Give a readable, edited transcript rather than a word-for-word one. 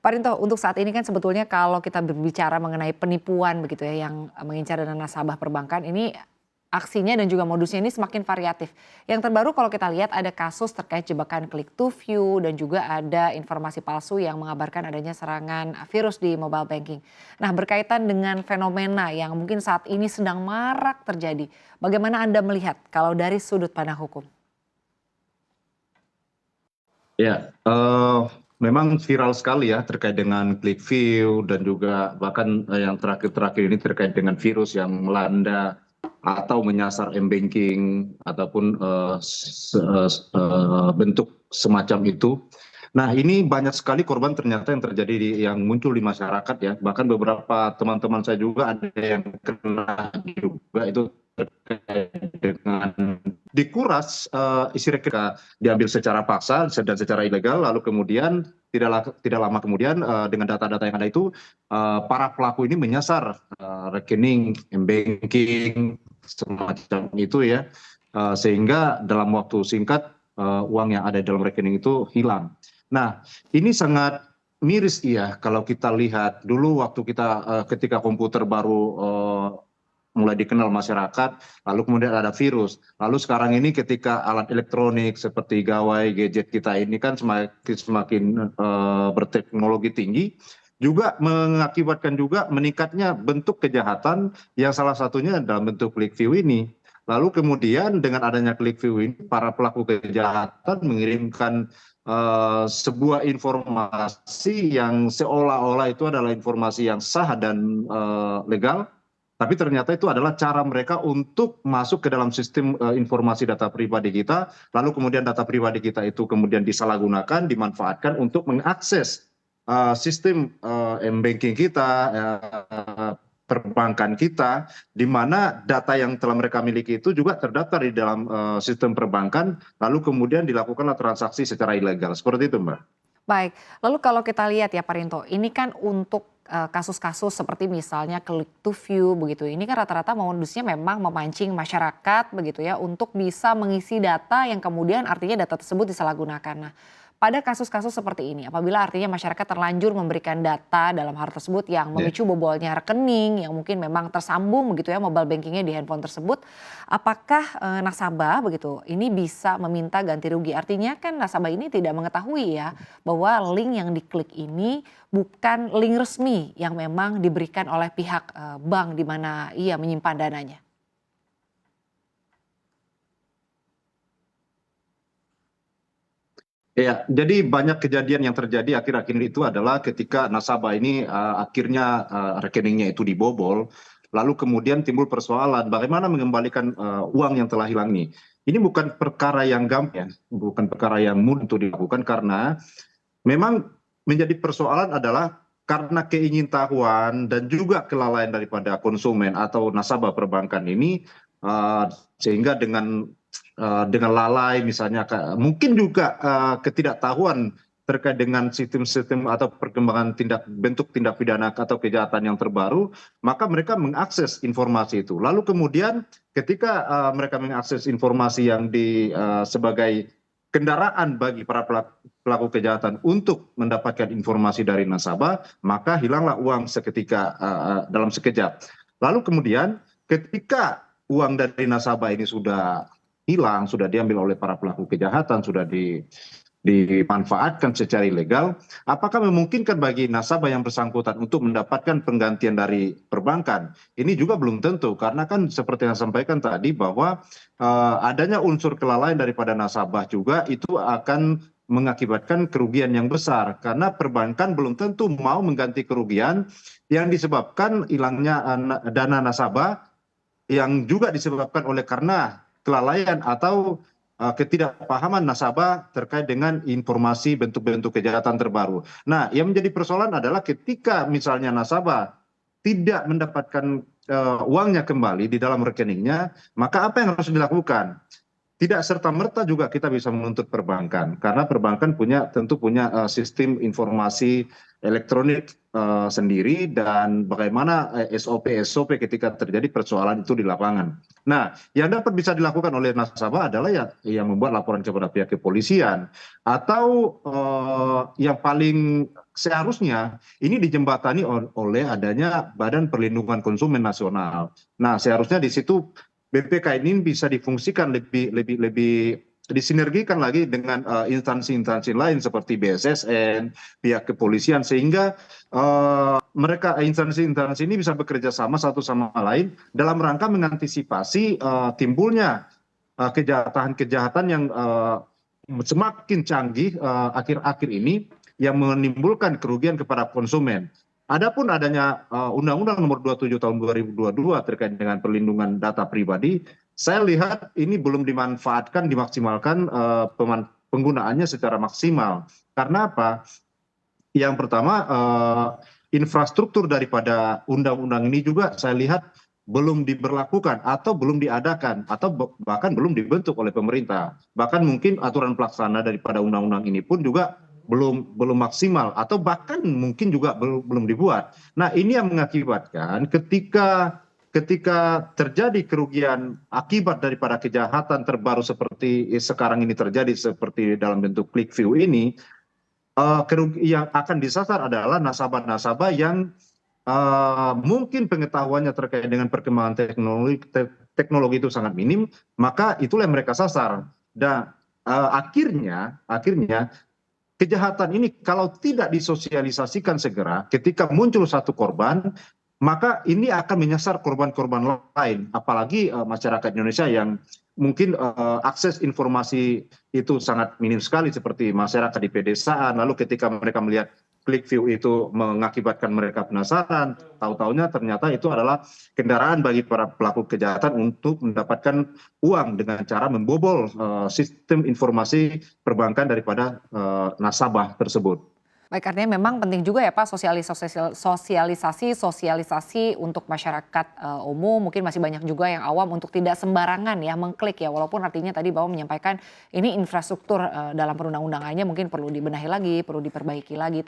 Pak Rinto, untuk saat ini kan sebetulnya kalau kita berbicara mengenai penipuan begitu ya yang mengincar dana nasabah perbankan ini aksinya dan juga modusnya ini semakin variatif. Yang terbaru kalau kita lihat ada kasus terkait jebakan click to view dan juga ada informasi palsu yang mengabarkan adanya serangan virus di mobile banking. Nah, berkaitan dengan fenomena yang mungkin saat ini sedang marak terjadi, bagaimana Anda melihat kalau dari sudut pandang hukum? Ya, memang viral sekali ya terkait dengan click view dan juga bahkan yang terakhir-terakhir ini terkait dengan virus yang melanda atau menyasar m-banking ataupun bentuk semacam itu. Nah, ini banyak sekali korban ternyata yang terjadi yang muncul di masyarakat ya. Bahkan beberapa teman-teman saya juga ada yang kena juga itu terkait dengan dikuras isi rekening diambil secara paksa dan secara ilegal, lalu kemudian tidak lama kemudian dengan data-data yang ada itu para pelaku ini menyasar rekening m-banking semacam itu ya, sehingga dalam waktu singkat uang yang ada di dalam rekening itu hilang. Nah, ini sangat miris ya kalau kita lihat dulu waktu kita ketika komputer baru mulai dikenal masyarakat, lalu kemudian ada virus. Lalu sekarang ini ketika alat elektronik seperti gawai, gadget kita ini kan semakin berteknologi tinggi, juga mengakibatkan juga meningkatnya bentuk kejahatan yang salah satunya dalam bentuk click view ini. Lalu kemudian dengan adanya click view ini, para pelaku kejahatan mengirimkan sebuah informasi yang seolah-olah itu adalah informasi yang sah dan legal, tapi ternyata itu adalah cara mereka untuk masuk ke dalam sistem informasi data pribadi kita, lalu kemudian data pribadi kita itu kemudian disalahgunakan, dimanfaatkan untuk mengakses sistem m-banking kita, perbankan kita, di mana data yang telah mereka miliki itu juga terdaftar di dalam sistem perbankan, lalu kemudian dilakukanlah transaksi secara ilegal. Seperti itu, Mbak. Baik, lalu kalau kita lihat ya Pak Rinto, ini kan untuk kasus-kasus seperti misalnya click to view begitu. Ini kan rata-rata modusnya memang memancing masyarakat begitu ya untuk bisa mengisi data yang kemudian artinya data tersebut disalahgunakan. Nah, pada kasus-kasus seperti ini, apabila artinya masyarakat terlanjur memberikan data dalam hal tersebut yang memicu bobolnya rekening, yang mungkin memang tersambung begitu ya mobile bankingnya di handphone tersebut, apakah nasabah begitu ini bisa meminta ganti rugi? Artinya kan nasabah ini tidak mengetahui ya bahwa link yang diklik ini bukan link resmi yang memang diberikan oleh pihak bank di mana ia menyimpan dananya. Ya, jadi banyak kejadian yang terjadi akhir-akhir itu adalah ketika nasabah ini akhirnya rekeningnya itu dibobol, lalu kemudian timbul persoalan bagaimana mengembalikan uang yang telah hilang ini. Ini bukan perkara yang gampang, bukan perkara yang mudah untuk dilakukan karena memang menjadi persoalan adalah karena keingintahuan dan juga kelalaian daripada konsumen atau nasabah perbankan ini, sehingga dengan lalai misalnya mungkin juga ketidaktahuan terkait dengan sistem-sistem atau perkembangan bentuk tindak pidana atau kejahatan yang terbaru, maka mereka mengakses informasi itu. Lalu kemudian ketika mereka mengakses informasi yang sebagai kendaraan bagi para pelaku kejahatan untuk mendapatkan informasi dari nasabah, maka hilanglah uang seketika dalam sekejap. Lalu kemudian ketika uang dari nasabah ini sudah hilang, sudah diambil oleh para pelaku kejahatan, sudah dimanfaatkan secara ilegal, apakah memungkinkan bagi nasabah yang bersangkutan untuk mendapatkan penggantian dari perbankan? Ini juga belum tentu, karena kan seperti yang saya sampaikan tadi bahwa adanya unsur kelalaian daripada nasabah juga itu akan mengakibatkan kerugian yang besar, karena perbankan belum tentu mau mengganti kerugian yang disebabkan hilangnya dana nasabah yang juga disebabkan oleh karena kelalaian atau ketidakpahaman nasabah terkait dengan informasi bentuk-bentuk kejahatan terbaru. Nah, yang menjadi persoalan adalah ketika misalnya nasabah tidak mendapatkan uangnya kembali di dalam rekeningnya, maka apa yang harus dilakukan? Tidak serta-merta juga kita bisa menuntut perbankan, karena perbankan tentu punya sistem informasi elektronik sendiri dan bagaimana SOP-SOP ketika terjadi persoalan itu di lapangan. Nah, yang dapat bisa dilakukan oleh nasabah adalah ya membuat laporan kepada pihak kepolisian atau yang paling seharusnya ini dijembatani oleh adanya Badan Perlindungan Konsumen Nasional. Nah, seharusnya di situ BPK ini bisa difungsikan lebih disinergikan lagi dengan instansi-instansi lain seperti BSSN, pihak kepolisian sehingga mereka instansi-instansi ini bisa bekerja sama satu sama lain dalam rangka mengantisipasi timbulnya kejahatan-kejahatan yang semakin canggih akhir-akhir ini yang menimbulkan kerugian kepada konsumen. Adapun adanya Undang-Undang Nomor 27 Tahun 2022 terkait dengan perlindungan data pribadi, saya lihat ini belum dimanfaatkan, dimaksimalkan penggunaannya secara maksimal. Karena apa? Yang pertama, infrastruktur daripada undang-undang ini juga saya lihat belum diberlakukan atau belum diadakan atau bahkan belum dibentuk oleh pemerintah. Bahkan mungkin aturan pelaksana daripada undang-undang ini pun juga belum maksimal atau bahkan mungkin juga belum dibuat. Nah, ini yang mengakibatkan ketika terjadi kerugian akibat daripada kejahatan terbaru seperti sekarang ini terjadi seperti dalam bentuk click view ini, yang akan disasar adalah nasabah-nasabah yang mungkin pengetahuannya terkait dengan perkembangan teknologi itu sangat minim, maka itulah yang mereka sasar. Dan akhirnya kejahatan ini kalau tidak disosialisasikan segera, ketika muncul satu korban, maka ini akan menyasar korban-korban lain. Apalagi masyarakat Indonesia yang mungkin akses informasi itu sangat minim sekali seperti masyarakat di pedesaan. Lalu ketika mereka melihat click view itu mengakibatkan mereka penasaran, tahu-taunya ternyata itu adalah kendaraan bagi para pelaku kejahatan untuk mendapatkan uang dengan cara membobol sistem informasi perbankan daripada nasabah tersebut. Baik, artinya memang penting juga ya Pak sosialisasi untuk masyarakat umum, mungkin masih banyak juga yang awam untuk tidak sembarangan ya mengklik ya, walaupun artinya tadi Bapak menyampaikan ini infrastruktur dalam perundang-undangannya mungkin perlu dibenahi lagi, perlu diperbaiki lagi.